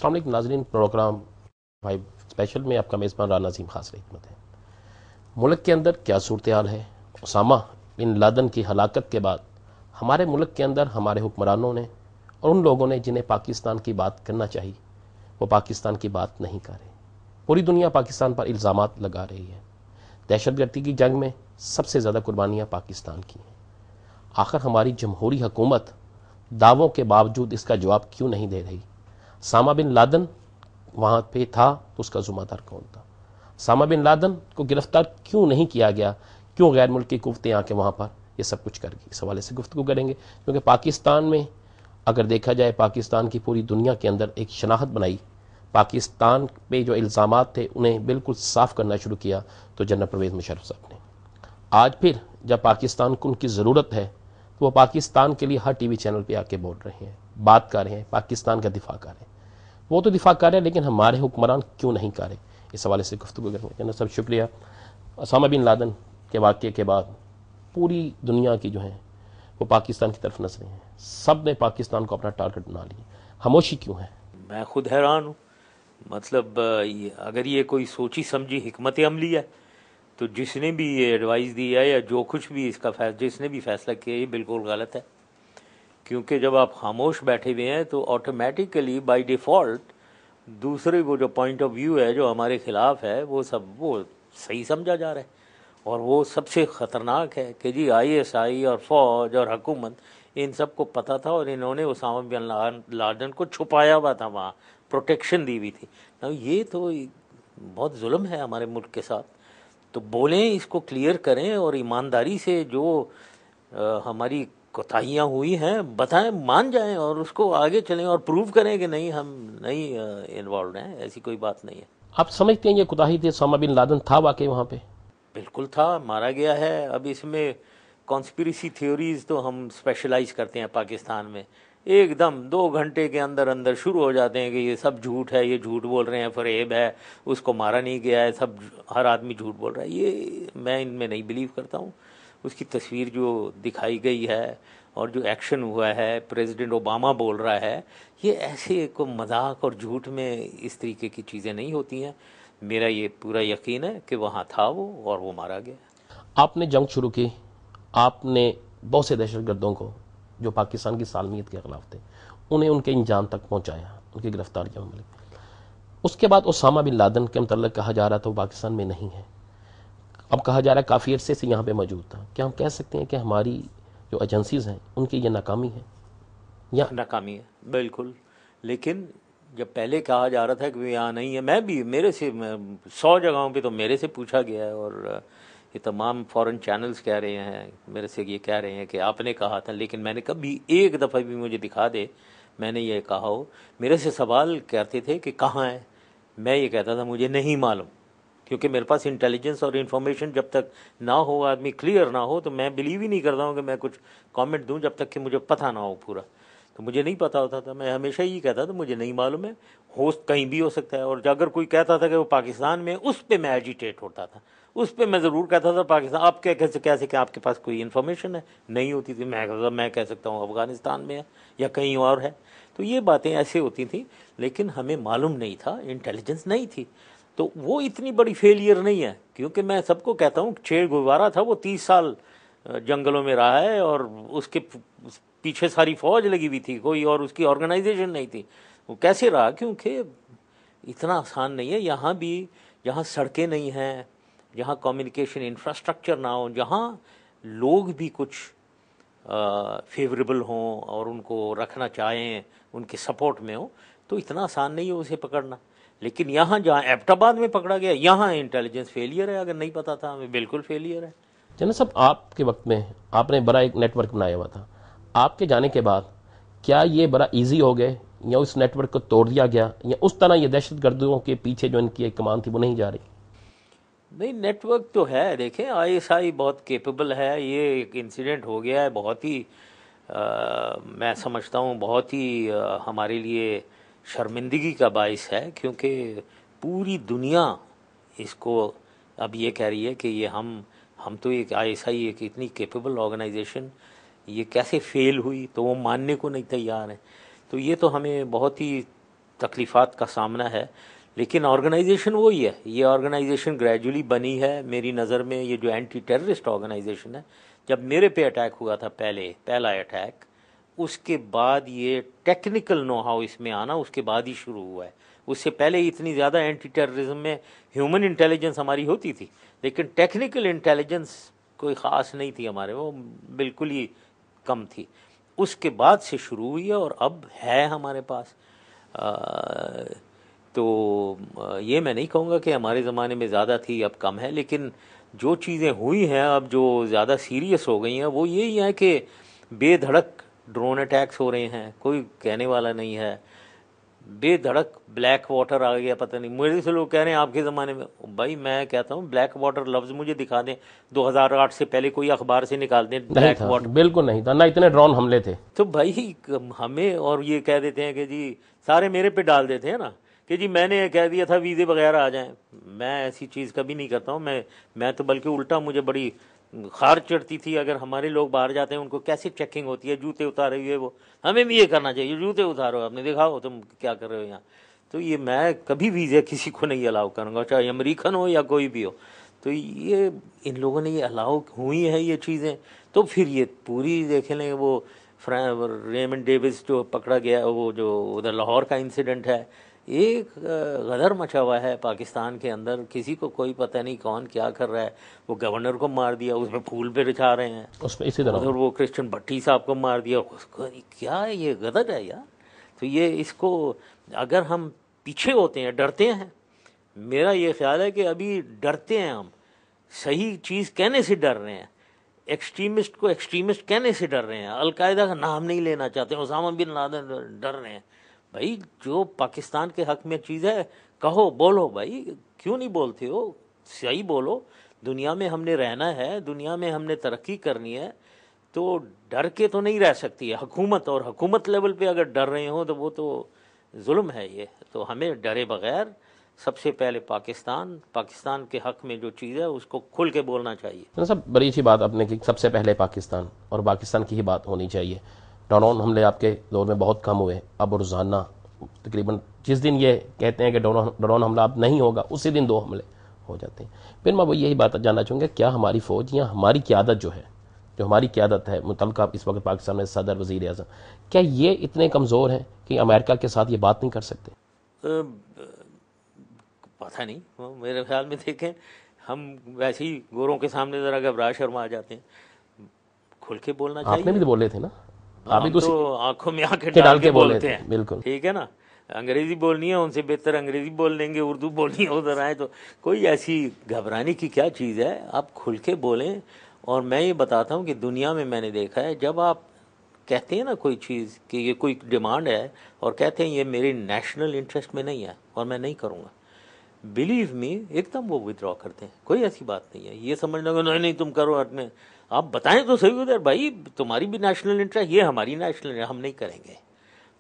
السلام علیکم ناظرین، پروگرام 5 اسپیشل میں آپ کا میزبان رانا عظیم خاص خدمت ہے۔ ملک کے اندر کیا صورتحال ہے؟ اسامہ بن لادن کی ہلاکت کے بعد ہمارے ملک کے اندر ہمارے حکمرانوں نے اور ان لوگوں نے جنہیں پاکستان کی بات کرنا چاہیے وہ پاکستان کی بات نہیں کر رہے۔ پوری دنیا پاکستان پر الزامات لگا رہی ہے۔ دہشت گردی کی جنگ میں سب سے زیادہ قربانیاں پاکستان کی ہیں۔ آخر ہماری جمہوری حکومت دعووں کے باوجود اس کا جواب کیوں نہیں دے رہی؟ اسامہ بن لادن وہاں پہ تھا تو اس کا ذمہ دار کون تھا؟ اسامہ بن لادن کو گرفتار کیوں نہیں کیا گیا؟ کیوں غیر ملکی قوتیں آ کے وہاں پر یہ سب کچھ کر گئی؟ اس حوالے سے گفتگو کریں گے، کیونکہ پاکستان میں اگر دیکھا جائے پاکستان کی پوری دنیا کے اندر ایک شناخت بنائی، پاکستان پہ جو الزامات تھے انہیں بالکل صاف کرنا شروع کیا تو جنرل پرویز مشرف صاحب نے۔ آج پھر جب پاکستان کو ان کی ضرورت ہے تو وہ پاکستان کے لیے ہر ٹی وی چینل پہ آ کے بول رہے ہیں، بات کر رہے ہیں، پاکستان کا دفاع کر رہے ہیں۔ وہ تو دفاع کر رہے ہیں لیکن ہمارے حکمران کیوں نہیں کر رہے؟ اس حوالے سے گفتگو کریں گے۔ جناب صاحب شکریہ۔ اسامہ بن لادن کے واقعے کے بعد پوری دنیا کی جو ہیں وہ پاکستان کی طرف نظریں ہیں، سب نے پاکستان کو اپنا ٹارگٹ بنا لیا، خاموشی کیوں ہے؟ میں خود حیران ہوں۔ مطلب اگر یہ کوئی سوچی سمجھی حکمت عملی ہے تو جس نے بھی یہ ایڈوائز دی ہے یا جو کچھ بھی اس کا جس نے بھی فیصلہ کیا یہ بالکل غلط ہے، کیونکہ جب آپ خاموش بیٹھے ہوئے ہیں تو آٹومیٹیکلی بائی ڈیفالٹ دوسرے کو جو پوائنٹ آف ویو ہے جو ہمارے خلاف ہے وہ صحیح سمجھا جا رہا ہے، اور وہ سب سے خطرناک ہے کہ جی ISI اور فوج اور حکومت ان سب کو پتہ تھا اور انہوں نے اسامہ بن لادن کو چھپایا ہوا تھا، وہاں پروٹیکشن دی ہوئی تھی۔ یہ تو بہت ظلم ہے ہمارے ملک کے ساتھ۔ تو بولیں، اس کو کلیئر کریں اور ایمانداری سے جو ہماری کوتاہیاں ہوئی ہیں بتائیں، مان جائیں اور اس کو آگے چلیں اور پروو کریں کہ نہیں ہم نہیں انوالوڈ ہیں، ایسی کوئی بات نہیں ہے۔ آپ سمجھتے ہیں یہ کوتاہی تھی؟ اسامہ بن لادن تھا واقعی وہاں پہ؟ بالکل تھا، مارا گیا ہے۔ اب اس میں کانسپیریسی تھیوریز تو ہم اسپیشلائز کرتے ہیں پاکستان میں، ایک دم 2 گھنٹے کے اندر اندر شروع ہو جاتے ہیں کہ یہ سب جھوٹ ہے، یہ جھوٹ بول رہے ہیں، فریب ہے، اس کو مارا نہیں گیا ہے، سب ہر آدمی جھوٹ بول رہا ہے۔ یہ میں ان میں نہیں بلیو کرتا ہوں۔ اس کی تصویر جو دکھائی گئی ہے اور جو ایکشن ہوا ہے، پریزیڈنٹ اوباما بول رہا ہے، یہ ایسے کو مذاق اور جھوٹ میں اس طریقے کی چیزیں نہیں ہوتی ہیں۔ میرا یہ پورا یقین ہے کہ وہاں تھا وہ اور وہ مارا گیا۔ آپ نے جنگ شروع کی، آپ نے بہت سے دہشت گردوں کو جو پاکستان کی سالمیت کے خلاف تھے انہیں ان کے انجام تک پہنچایا، ان کی گرفتاریاں عمل۔ اس کے بعد اسامہ بن لادن کے متعلق کہا جا رہا تھا وہ پاکستان میں نہیں ہے، اب کہا جا رہا ہے کافی عرصے سے یہاں پہ موجود تھا۔ کیا ہم کہہ سکتے ہیں کہ ہماری جو ایجنسیز ہیں ان کی یہ ناکامی ہے؟ یا ناکامی ہے بالکل، لیکن جب پہلے کہا جا رہا تھا کہ یہاں نہیں ہے، میں بھی میرے سے 100 جگہوں پہ تو میرے سے پوچھا گیا ہے، اور یہ تمام فورن چینلز کہہ رہے ہیں میرے سے، یہ کہہ رہے ہیں کہ آپ نے کہا تھا، لیکن میں نے کبھی ایک دفعہ بھی مجھے دکھا دے میں نے یہ کہا ہو۔ میرے سے سوال کرتے تھے کہ کہاں ہے، میں یہ کہتا تھا مجھے نہیں معلوم، کیونکہ میرے پاس انٹیلیجنس اور انفارمیشن جب تک نہ ہو، آدمی کلیئر نہ ہو، تو میں بلیو ہی نہیں کرتا ہوں کہ میں کچھ کامنٹ دوں جب تک کہ مجھے پتہ نہ ہو پورا۔ تو مجھے نہیں پتا ہوتا تھا، میں ہمیشہ یہ کہتا تھا مجھے نہیں معلوم ہے، ہوسٹ کہیں بھی ہو سکتا ہے، اور اگر کوئی کہتا تھا کہ وہ پاکستان میں، اس پہ میں ایجیٹیٹ ہوتا تھا، اس پہ میں ضرور کہتا تھا پاکستان، آپ کیسے کہ آپ کے پاس کوئی انفارمیشن ہے؟ نہیں ہوتی تھی، میں کہہ سکتا ہوں افغانستان میں ہے یا کہیں اور ہے۔ تو یہ باتیں ایسے ہوتی تھیں، لیکن ہمیں معلوم نہیں تھا، انٹیلیجنس نہیں تھی۔ تو وہ اتنی بڑی فیلئر نہیں ہے، کیونکہ میں سب کو کہتا ہوں چے گوارا تھا، وہ 30 سال جنگلوں میں رہا ہے اور اس کے پیچھے ساری فوج لگی ہوئی تھی، کوئی اور اس کی آرگنائزیشن نہیں تھی۔ وہ کیسے رہا؟ کیونکہ اتنا آسان نہیں ہے۔ یہاں بھی جہاں سڑکیں نہیں ہیں، جہاں کمیونیکیشن انفراسٹرکچر نہ ہو، جہاں لوگ بھی کچھ فیوریبل ہوں اور ان کو رکھنا چاہیں، ان کے سپورٹ میں ہوں، تو اتنا آسان نہیں ہے اسے پکڑنا۔ لیکن یہاں جہاں ایبٹ آباد میں پکڑا گیا، یہاں انٹیلیجنس فیلئر ہے، اگر نہیں پتا تھا ہمیں، بالکل فیلئر ہے۔ جناب صاحب آپ کے وقت میں آپ نے بڑا ایک نیٹ ورک بنایا ہوا تھا، آپ کے جانے کے بعد کیا یہ بڑا ایزی ہو گئے یا اس نیٹ ورک کو توڑ دیا گیا، یا اس طرح یہ دہشت گردوں کے پیچھے جو ان کی ایک کمان تھی وہ نہیں جا رہی؟ نہیں، نیٹ ورک تو ہے، دیکھیں ISI بہت کیپیبل ہے۔ یہ ایک انسیڈنٹ ہو گیا ہے، بہت ہی میں سمجھتا ہوں بہت ہی ہمارے لیے شرمندگی کا باعث ہے، کیونکہ پوری دنیا اس کو اب یہ کہہ رہی ہے کہ یہ ہم تو ایک ISI ایک اتنی کیپیبل آرگنائزیشن یہ کیسے فیل ہوئی، تو وہ ماننے کو نہیں تیار ہیں۔ تو یہ تو ہمیں بہت ہی تکلیفات کا سامنا ہے، لیکن آرگنائزیشن وہی ہے. یہ آرگنائزیشن گریجولی بنی ہے میری نظر میں. یہ جو اینٹی ٹیررسٹ آرگنائزیشن ہے، جب میرے پہ اٹیک ہوا تھا پہلا اٹیک، اس کے بعد یہ ٹیکنیکل نو ہاؤ اس میں آنا اس کے بعد ہی شروع ہوا ہے. اس سے پہلے اتنی زیادہ اینٹی ٹیررزم میں ہیومن انٹیلیجنس ہماری ہوتی تھی، لیکن ٹیکنیکل انٹیلیجنس کوئی خاص نہیں تھی ہمارے، وہ بالکل ہی کم تھی. اس کے بعد سے شروع ہوئی ہے اور اب ہے ہمارے پاس. تو یہ میں نہیں کہوں گا کہ ہمارے زمانے میں زیادہ تھی اب کم ہے، لیکن جو چیزیں ہوئی ہیں اب جو زیادہ سیریس ہو گئی ہیں وہ یہی ہے کہ بے دھڑک ڈرون اٹیکس ہو رہے ہیں، کوئی کہنے والا نہیں ہے. بے دھڑک بلیک واٹر آ گیا، پتہ نہیں. مجھے سے لوگ کہہ رہے ہیں آپ کے زمانے میں، بھائی میں کہتا ہوں بلیک واٹر لفظ مجھے دکھا دیں 2008 سے پہلے کوئی اخبار سے نکال دیں بلیک واٹر. بالکل نہیں تھا، نہ اتنے ڈرون حملے تھے. تو بھائی ہمیں اور یہ کہہ دیتے ہیں کہ جی سارے میرے پہ ڈال دیتے ہیں نا کہ جی میں نے کہہ دیا تھا ویزے وغیرہ آ جائیں. میں ایسی چیز کبھی نہیں کرتا ہوں. میں تو بلکہ الٹا مجھے بڑی خار چڑھتی تھی اگر ہمارے لوگ باہر جاتے ہیں ان کو کیسے چیکنگ ہوتی ہے، جوتے اتارے ہوئے وہ. ہمیں بھی یہ کرنا چاہیے، جوتے اتارو، آپ نے دکھاؤ تم کیا کر رہے ہو یہاں. تو یہ میں کبھی ویزے کسی کو نہیں الاؤ کروں گا، چاہے امریکن ہو یا کوئی بھی ہو. تو یہ ان لوگوں نے یہ الاؤ ہوئی ہے یہ چیزیں. تو پھر یہ پوری دیکھ لیں وہ ریمنڈ ڈیوس جو پکڑا گیا، وہ جو ادھر لاہور کا انسیڈنٹ ہے، ایک غدر مچا ہوا ہے پاکستان کے اندر. کسی کو کوئی پتہ نہیں کون کیا کر رہا ہے. وہ گورنر کو مار دیا، اس میں پھول پہ رچھا رہے ہیں، اس میں اسی طرح ادھر وہ کرسچن بھٹی صاحب کو مار دیا. اس کو کیا یہ غدر ہے یار. تو یہ اس کو اگر ہم پیچھے ہوتے ہیں، ڈرتے ہیں، میرا یہ خیال ہے کہ ابھی ڈرتے ہیں ہم، صحیح چیز کہنے سے ڈر رہے ہیں، ایکسٹریمسٹ کو ایکسٹریمسٹ کہنے سے ڈر رہے ہیں، القاعدہ کا نام نہیں لینا چاہتے، اسامہ بن لادن ڈر رہے ہیں. بھائی جو پاکستان کے حق میں چیز ہے کہو، بولو. بھائی کیوں نہیں بولتے ہو؟ صحیح بولو. دنیا میں ہم نے رہنا ہے، دنیا میں ہم نے ترقی کرنی ہے، تو ڈر کے تو نہیں رہ سکتی ہے حکومت. اور حکومت لیول پہ اگر ڈر رہے ہوں تو وہ تو ظلم ہے. یہ تو ہمیں ڈرے بغیر سب سے پہلے پاکستان کے حق میں جو چیز ہے اس کو کھل کے بولنا چاہیے. سب بڑی اچھی بات آپ نے کی، سب سے پہلے پاکستان اور پاکستان کی ہی بات ہونی چاہیے. ڈرون حملے آپ کے دور میں بہت کم ہوئے، اب روزانہ تقریباً جس دن یہ کہتے ہیں کہ ڈرون حملہ اب نہیں ہوگا اسی دن 2 حملے ہو جاتے ہیں. پھر میں وہ یہی بات جاننا چاہوں گا، کیا ہماری فوج یا ہماری قیادت جو ہماری قیادت ہے متعلقہ اس وقت پاکستان میں صدر، وزیر اعظم، کیا یہ اتنے کمزور ہیں کہ امریکہ کے ساتھ یہ بات نہیں کر سکتے؟ پتہ نہیں، میرے خیال میں دیکھیں ہم ویسے ہی گوروں کے سامنے ذرا گھبرا شرما جاتے ہیں. کھل کے بولنا چاہیے. آپ نے بھی تو بولے تھے نا، آپ ہم تو آنکھوں میں آنکھیں ڈال ڈال کے بولے بولتے تھے. ہیں. بالکل ٹھیک ہے نا. انگریزی بولنی ہے ان سے بہتر انگریزی بول لیں گے، اردو بولنی ہے ادھر آئے. تو کوئی ایسی گھبرانے کی کیا چیز ہے، آپ کھل کے بولیں. اور میں یہ بتاتا ہوں کہ دنیا میں میں نے دیکھا ہے جب آپ کہتے ہیں نا کوئی چیز کہ یہ کوئی ڈیمانڈ ہے اور کہتے ہیں یہ میرے نیشنل انٹرسٹ میں نہیں ہے اور میں نہیں کروں گا، بلیو می ایک دم وہ ودرا کرتے ہیں. کوئی ایسی بات نہیں ہے یہ سمجھنا کہ نہیں تم کرو اپنے. آپ بتائیں تو صحیح ادھر، بھائی تمہاری بھی نیشنل انٹرسٹ، یہ ہماری نیشنل انٹرسٹ، ہم نہیں کریں گے.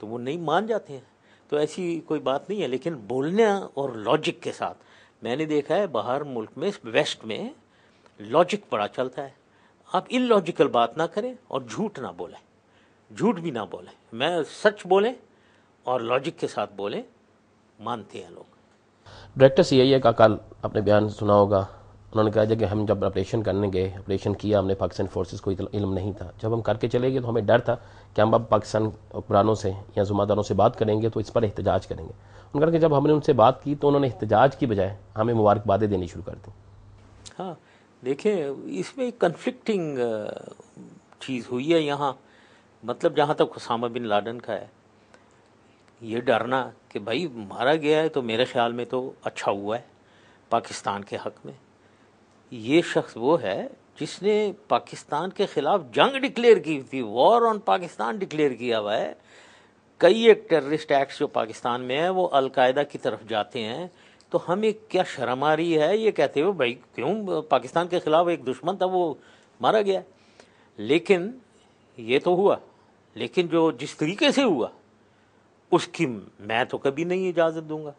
تو وہ نہیں مان جاتے ہیں. تو ایسی کوئی بات نہیں ہے، لیکن بولنا اور لاجک کے ساتھ. میں نے دیکھا ہے باہر ملک میں ویسٹ میں لاجک بڑا چلتا ہے. آپ ان لاجیکل بات نہ کریں اور جھوٹ نہ بولیں، جھوٹ بھی نہ بولیں. میں سچ بولیں اور لاجک کے ساتھ بولیں، مانتے ہیں لوگ. ڈائریکٹر CIA کا کل آپ نے بیان سنا ہوگا، انہوں نے کہا کہ ہم جب آپریشن کرنے گئے، آپریشن کیا ہم نے، پاکستان فورسز کو علم نہیں تھا. جب ہم کر کے چلے گئے تو ہمیں ڈر تھا کہ ہم اب پاکستان حکمرانوں سے یا ذمہ داروں سے بات کریں گے تو اس پر احتجاج کریں گے. ان کا کہ جب ہم نے ان سے بات کی تو انہوں نے احتجاج کی بجائے ہمیں مبارکبادیں دینی شروع کر دیں. ہاں دیکھیں اس میں کنفلکٹنگ چیز ہوئی ہے یہاں. مطلب جہاں تک اسامہ بن لادن کا ہے، یہ ڈرنا کہ بھائی مارا گیا ہے تو میرے خیال میں تو اچھا ہوا ہے پاکستان کے حق میں. یہ شخص وہ ہے جس نے پاکستان کے خلاف جنگ ڈکلیئر کی تھی، وار آن پاکستان ڈکلیئر کیا ہوا ہے. کئی ایک ٹیررسٹ ایکٹس جو پاکستان میں ہیں وہ القاعدہ کی طرف جاتے ہیں. تو ہمیں کیا شرم آ رہی ہے یہ کہتے ہوئے بھائی کیوں پاکستان کے خلاف ایک دشمن تھا وہ مارا گیا. لیکن یہ تو ہوا، لیکن جو جس طریقے سے ہوا اس کی میں تو کبھی نہیں اجازت دوں گا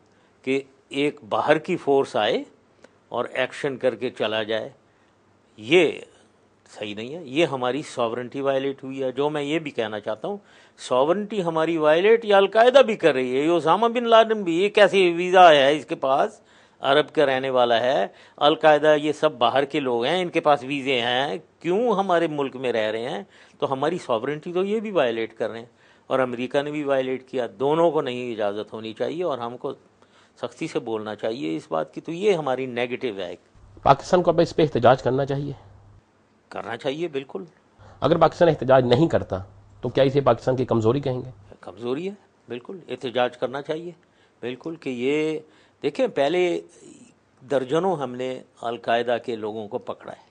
کہ ایک باہر کی فورس آئے اور ایکشن کر کے چلا جائے. یہ صحیح نہیں ہے، یہ ہماری ساورنٹی وائلیٹ ہوئی ہے. جو میں یہ بھی کہنا چاہتا ہوں، ساورنٹی ہماری وائلیٹ یہ القاعدہ بھی کر رہی ہے، یہ اسامہ بن لادن بھی، یہ کیسی ویزا ہے اس کے پاس، عرب کا رہنے والا ہے، القاعدہ یہ سب باہر کے لوگ ہیں، ان کے پاس ویزے ہیں، کیوں ہمارے ملک میں رہ رہے ہیں؟ تو ہماری ساورنٹی تو یہ بھی وائلیٹ کر رہے ہیں، اور امریکہ نے بھی وائلیٹ کیا. دونوں کو نہیں اجازت ہونی چاہیے، اور ہم کو سختی سے بولنا چاہیے اس بات کی. تو یہ ہماری نیگیٹو ہے. پاکستان کو اب اس پہ احتجاج کرنا چاہیے. کرنا چاہیے بالکل. اگر پاکستان احتجاج نہیں کرتا تو کیا اسے پاکستان کی کمزوری کہیں گے؟ کمزوری ہے، بالکل احتجاج کرنا چاہیے، بالکل. کہ یہ دیکھیں، پہلے درجنوں ہم نے القاعدہ کے لوگوں کو پکڑا ہے،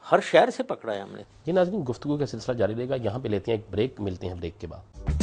ہر شہر سے پکڑا ہے ہم نے. یہ ناظرین، گفتگو کا سلسلہ جاری رہے گا. یہاں پہ لیتے ہیں ایک بریک، ملتے ہیں بریک کے بعد.